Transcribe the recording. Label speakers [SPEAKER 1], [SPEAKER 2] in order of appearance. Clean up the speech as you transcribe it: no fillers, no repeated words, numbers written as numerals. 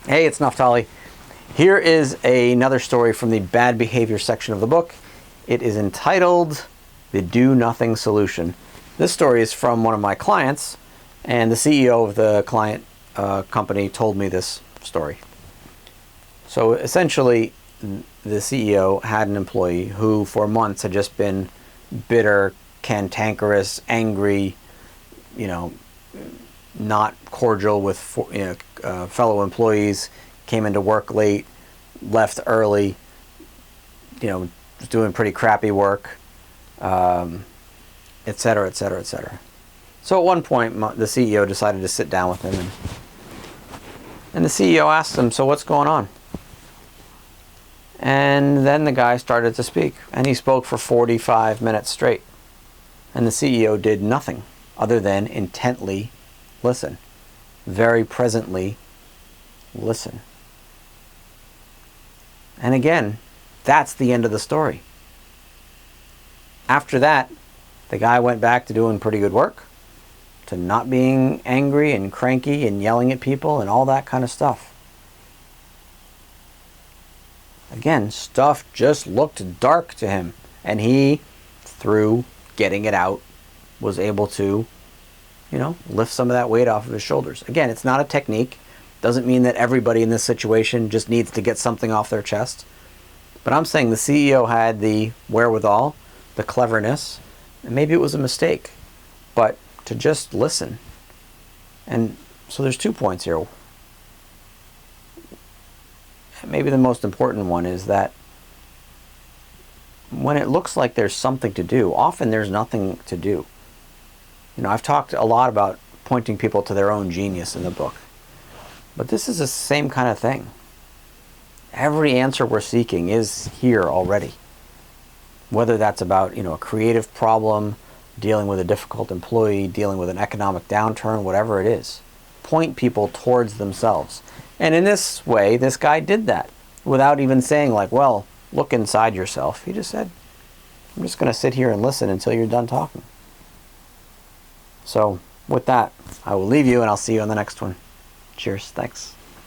[SPEAKER 1] Hey, it's Naftali. Here is another story from the bad behavior section of the book. It is entitled The Do Nothing Solution. This story is from one of my clients, and the CEO of the client company told me this story. So essentially, the CEO had an employee who for months had just been bitter, cantankerous, angry, not cordial with fellow employees, came into work late, left early, was doing pretty crappy work, et cetera, et cetera, et cetera. So at one point, the CEO decided to sit down with him, and the CEO asked him, "So what's going on?" And then the guy started to speak, and he spoke for 45 minutes straight. And the CEO did nothing other than intently listen, very presently listen. And again, that's the end of the story. After that, the guy went back to doing pretty good work, to not being angry and cranky and yelling at people and all that kind of stuff. Again, stuff just looked dark to him, and he, through getting it out, was able to lift some of that weight off of his shoulders. Again, it's not a technique. Doesn't mean that everybody in this situation just needs to get something off their chest. But I'm saying the CEO had the wherewithal, the cleverness, and maybe it was a mistake, but to just listen. And so there's 2 points here. Maybe the most important one is that when it looks like there's something to do, often there's nothing to do. I've talked a lot about pointing people to their own genius in the book. But this is the same kind of thing. Every answer we're seeking is here already. Whether that's about, a creative problem, dealing with a difficult employee, dealing with an economic downturn, whatever it is. Point people towards themselves. And in this way, this guy did that without even saying well, look inside yourself. He just said, I'm just going to sit here and listen until you're done talking. So with that, I will leave you and I'll see you on the next one. Cheers. Thanks.